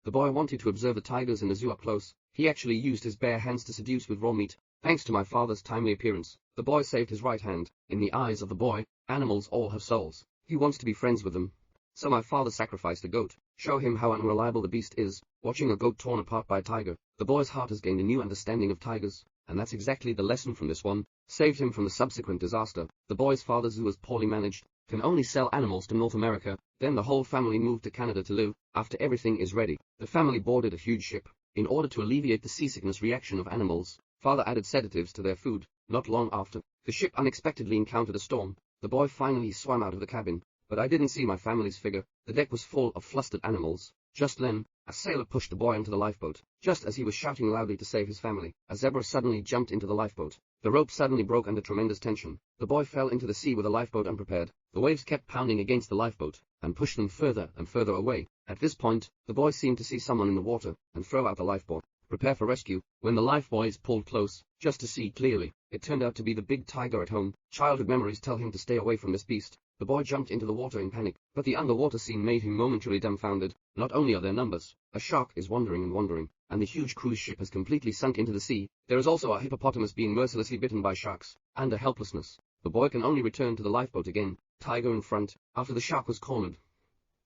The boy wanted to observe the tigers in the zoo up close. He actually used his bare hands to seduce with raw meat. Thanks to my father's timely appearance, the boy saved his right hand. In the eyes of the boy, animals all have souls. He wants to be friends with them. So my father sacrificed a goat. Show him how unreliable the beast is. Watching a goat torn apart by a tiger, the boy's heart has gained a new understanding of tigers. And that's exactly the lesson from this one. Saved him from the subsequent disaster. The boy's father's zoo was poorly managed. Can only sell animals to North America. Then the whole family moved to Canada to live. After everything is ready, the family boarded a huge ship. In order to alleviate the seasickness reaction of animals, father added sedatives to their food. Not long after, the ship unexpectedly encountered a storm. The boy finally swam out of the cabin. But I didn't see my family's figure. The deck was full of flustered animals. Just then, a sailor pushed the boy into the lifeboat. Just as he was shouting loudly to save his family, a zebra suddenly jumped into the lifeboat. The rope suddenly broke under tremendous tension. The boy fell into the sea with the lifeboat unprepared. The waves kept pounding against the lifeboat and pushed them further and further away. At this point, the boy seemed to see someone in the water and throw out the lifeboat. Prepare for rescue. When the lifebuoys pulled close, just to see clearly, it turned out to be the big tiger at home. Childhood memories tell him to stay away from this beast. The boy jumped into the water in panic, but the underwater scene made him momentarily dumbfounded. Not only are there numbers, a shark is wandering and wandering, and the huge cruise ship has completely sunk into the sea. There is also a hippopotamus being mercilessly bitten by sharks, and a helplessness. The boy can only return to the lifeboat again, tiger in front, after the shark was cornered.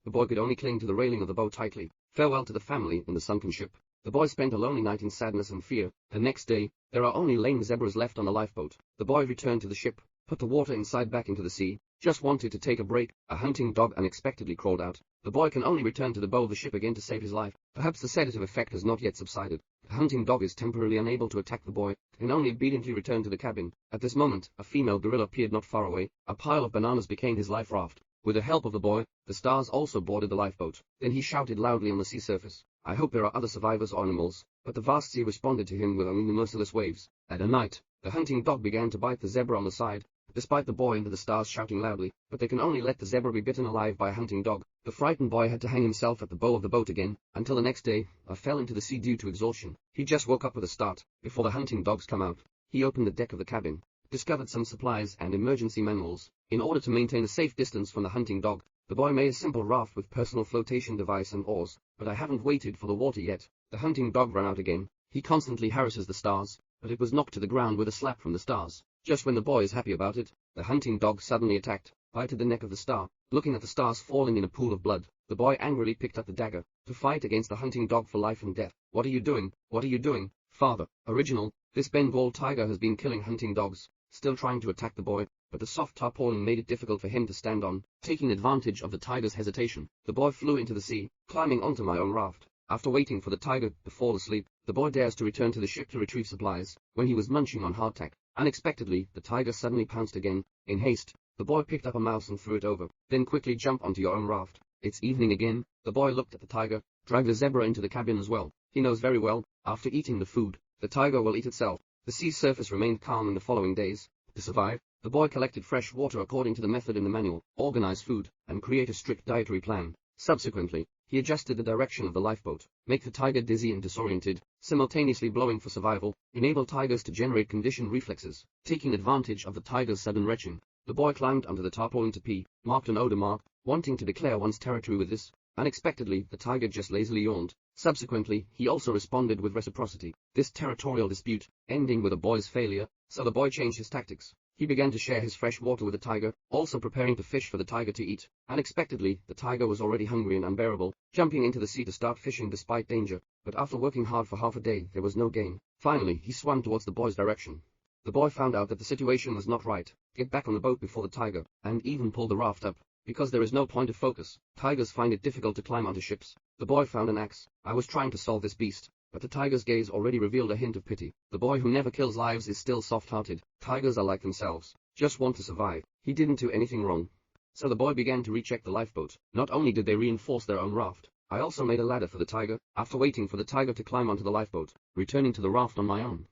The boy could only cling to the railing of the boat tightly. Farewell to the family in the sunken ship. The boy spent a lonely night in sadness and fear. The next day, there are only lame zebras left on the lifeboat. The boy returned to the ship, put the water inside back into the sea, just wanted to take a break. A hunting dog unexpectedly crawled out. The boy can only return to the bow of the ship again to save his life. Perhaps the sedative effect has not yet subsided. The hunting dog is temporarily unable to attack the boy, can only obediently return to the cabin. At this moment, a female gorilla appeared not far away. A pile of bananas became his life raft. With the help of the boy, the stars also boarded the lifeboat. Then he shouted loudly on the sea surface, "I hope there are other survivors or animals." But the vast sea responded to him with only the merciless waves. At night, the hunting dog began to bite the zebra on the side, despite the boy and the stars shouting loudly, but they can only let the zebra be bitten alive by a hunting dog. The frightened boy had to hang himself at the bow of the boat again, until the next day, fell into the sea due to exhaustion. He just woke up with a start, before the hunting dogs come out. He opened the deck of the cabin, discovered some supplies and emergency manuals. In order to maintain a safe distance from the hunting dog, the boy made a simple raft with personal flotation device and oars, but I haven't waited for the water yet. The hunting dog ran out again. He constantly harasses the stars, but it was knocked to the ground with a slap from the stars. Just when the boy is happy about it, the hunting dog suddenly attacked, bited the neck of the star. Looking at the stars falling in a pool of blood, the boy angrily picked up the dagger, to fight against the hunting dog for life and death. "What are you doing? What are you doing, father?" Original, this Bengal tiger has been killing hunting dogs, still trying to attack the boy, but the soft tarpaulin made it difficult for him to stand on. Taking advantage of the tiger's hesitation, the boy flew into the sea, climbing onto my own raft. After waiting for the tiger to fall asleep, the boy dares to return to the ship to retrieve supplies. When he was munching on hardtack, unexpectedly, the tiger suddenly pounced again. In haste, the boy picked up a mouse and threw it over. Then quickly jump onto your own raft. It's evening again. The boy looked at the tiger, dragged the zebra into the cabin as well. He knows very well, after eating the food, the tiger will eat itself. The sea surface remained calm in the following days. To survive, the boy collected fresh water according to the method in the manual, organized food, and create a strict dietary plan. Subsequently, he adjusted the direction of the lifeboat, make the tiger dizzy and disoriented, simultaneously blowing for survival, enable tigers to generate conditioned reflexes. Taking advantage of the tiger's sudden retching, the boy climbed onto the tarpaulin to pee, marked an odor mark, wanting to declare one's territory with this. Unexpectedly, the tiger just lazily yawned. Subsequently, he also responded with reciprocity. This territorial dispute, ending with the boy's failure, so the boy changed his tactics. He began to share his fresh water with the tiger, also preparing to fish for the tiger to eat. Unexpectedly, the tiger was already hungry and unbearable, jumping into the sea to start fishing despite danger. But after working hard for half a day, there was no gain. Finally, he swam towards the boy's direction. The boy found out that the situation was not right. Get back on the boat before the tiger, and even pull the raft up. Because there is no point of focus, tigers find it difficult to climb onto ships. The boy found an axe. I was trying to solve this beast, but the tiger's gaze already revealed a hint of pity. The boy who never kills lives is still soft-hearted. Tigers are like themselves, just want to survive. He didn't do anything wrong. So the boy began to recheck the lifeboat. Not only did they reinforce their own raft, I also made a ladder for the tiger, after waiting for the tiger to climb onto the lifeboat, returning to the raft on my own.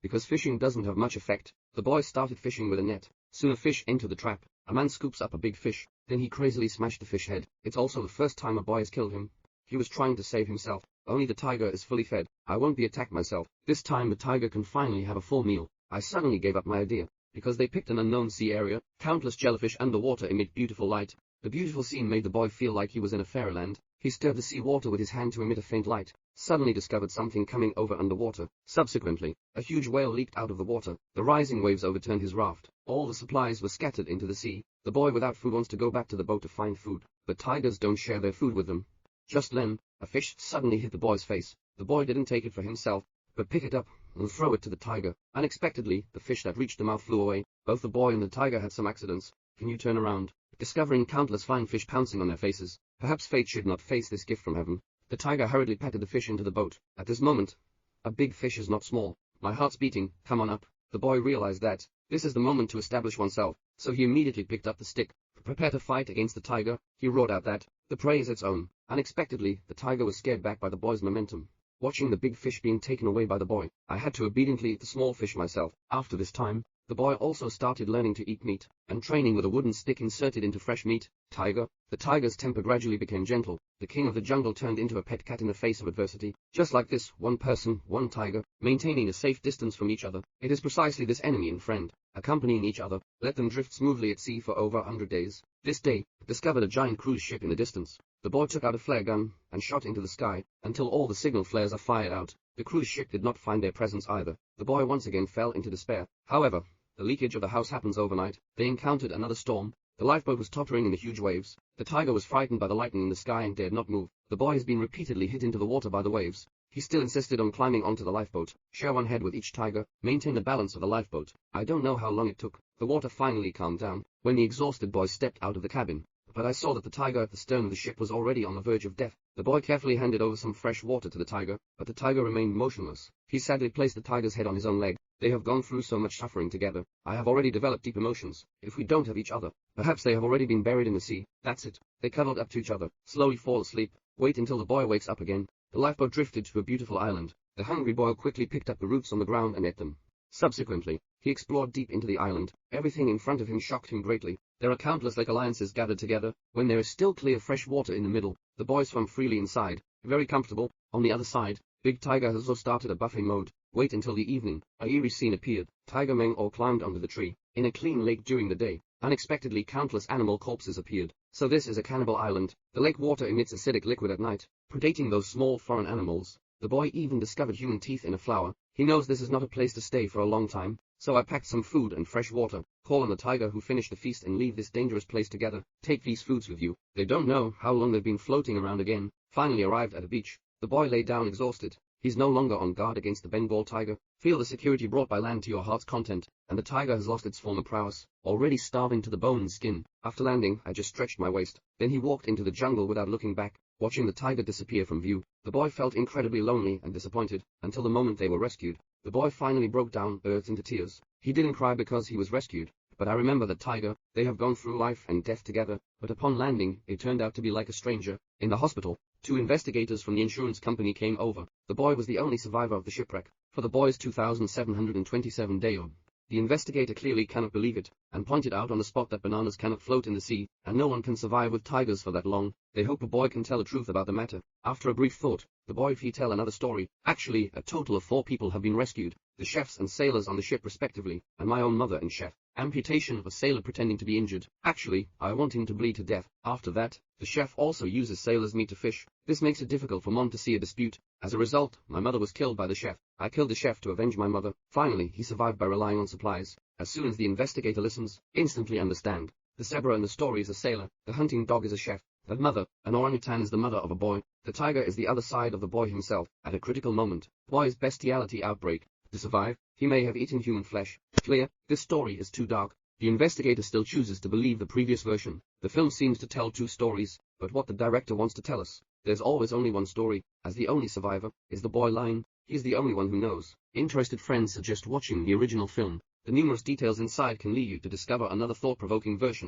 Because fishing doesn't have much effect, the boy started fishing with a net. Soon a fish entered the trap. A man scoops up a big fish, then he crazily smashed the fish head. It's also the first time a boy has killed him. He was trying to save himself. Only the tiger is fully fed. I won't be attacked myself. This time the tiger can finally have a full meal. I suddenly gave up my idea, because they picked an unknown sea area. Countless jellyfish underwater emit beautiful light. The beautiful scene made the boy feel like he was in a fairyland. He stirred the sea water with his hand to emit a faint light, suddenly discovered something coming over underwater. Subsequently, a huge whale leaped out of the water. The rising waves overturned his raft. All the supplies were scattered into the sea. The boy without food wants to go back to the boat to find food, but tigers don't share their food with them. Just then, a fish suddenly hit the boy's face. The boy didn't take it for himself, but pick it up and throw it to the tiger. Unexpectedly, the fish that reached the mouth flew away. Both the boy and the tiger had some accidents. Can you turn around? Discovering countless flying fish pouncing on their faces, perhaps fate should not face this gift from heaven. The tiger hurriedly patted the fish into the boat. At this moment, a big fish is not small. My heart's beating. Come on up. The boy realized that this is the moment to establish oneself, so he immediately picked up the stick. Prepare to fight against the tiger, he roared out that the prey is its own. Unexpectedly, the tiger was scared back by the boy's momentum. Watching the big fish being taken away by the boy, I had to obediently eat the small fish myself. After this time, the boy also started learning to eat meat, and training with a wooden stick inserted into fresh meat. Tiger. The tiger's temper gradually became gentle. The king of the jungle turned into a pet cat in the face of adversity. Just like this, one person, one tiger, maintaining a safe distance from each other. It is precisely this enemy and friend, accompanying each other, let them drift smoothly at sea for over 100 days. This day, discovered a giant cruise ship in the distance. The boy took out a flare gun and shot into the sky until all the signal flares are fired out. The cruise ship did not find their presence either. The boy once again fell into despair. However, the leakage of the house happens overnight. They encountered another storm. The lifeboat was tottering in the huge waves. The tiger was frightened by the lightning in the sky and dared not move. The boy has been repeatedly hit into the water by the waves. He still insisted on climbing onto the lifeboat. Share one head with each tiger. Maintain the balance of the lifeboat. I don't know how long it took. The water finally calmed down when the exhausted boy stepped out of the cabin. But I saw that the tiger at the stern of the ship was already on the verge of death. The boy carefully handed over some fresh water to the tiger, but the tiger remained motionless. He sadly placed the tiger's head on his own leg. They have gone through so much suffering together. I have already developed deep emotions. If we don't have each other, perhaps they have already been buried in the sea. That's it. They cuddled up to each other, slowly fall asleep. Wait until the boy wakes up again. The lifeboat drifted to a beautiful island. The hungry boy quickly picked up the roots on the ground and ate them. Subsequently, he explored deep into the island. Everything in front of him shocked him greatly. There are countless lake alliances gathered together. When there is still clear fresh water in the middle, the boy swam freely inside, very comfortable. On the other side, Big Tiger has also started a buffet mode. Wait until the evening. A eerie scene appeared. Tiger Meng all climbed onto the tree. In a clean lake during the day, unexpectedly countless animal corpses appeared. So this is a cannibal island. The lake water emits acidic liquid at night, predating those small foreign animals. The boy even discovered human teeth in a flower. He knows this is not a place to stay for a long time, so I packed some food and fresh water. Call on the tiger who finished the feast and leave this dangerous place together. Take these foods with you. They don't know how long they've been floating around again. Finally arrived at a beach. The boy lay down exhausted. He's no longer on guard against the Bengal tiger. Feel the security brought by land to your heart's content, and the tiger has lost its former prowess, already starving to the bone and skin. After landing, I just stretched my waist. Then he walked into the jungle without looking back. Watching the tiger disappear from view, the boy felt incredibly lonely and disappointed, until the moment they were rescued. The boy finally broke down, burst into tears. He didn't cry because he was rescued, but I remember the tiger. They have gone through life and death together, but upon landing, it turned out to be like a stranger. In the hospital, 2 investigators from the insurance company came over. The boy was the only survivor of the shipwreck. For the boy's 2,727 day old. The investigator clearly cannot believe it, and pointed out on the spot that bananas cannot float in the sea, and no one can survive with tigers for that long. They hope a boy can tell the truth about the matter. After a brief thought, the boy if he tell another story. Actually, a total of 4 people have been rescued. The chefs and sailors on the ship respectively, and my own mother and chef. Amputation of a sailor pretending to be injured. Actually, I want him to bleed to death. After that, the chef also uses sailor's meat to fish. This makes it difficult for mom to see a dispute. As a result, my mother was killed by the chef. I killed the chef to avenge my mother. Finally, he survived by relying on supplies. As soon as the investigator listens, instantly understand. The zebra in the story is a sailor. The hunting dog is a chef. The mother, an orangutan, is the mother of a boy. The tiger is the other side of the boy himself. At a critical moment, boy's bestiality outbreak. To survive, he may have eaten human flesh. Clear, this story is too dark. The investigator still chooses to believe the previous version. The film seems to tell 2 stories, but what the director wants to tell us, there's always only one story. As the only survivor, is the boy lying? He's the only one who knows. Interested friends suggest watching the original film. The numerous details inside can lead you to discover another thought-provoking version.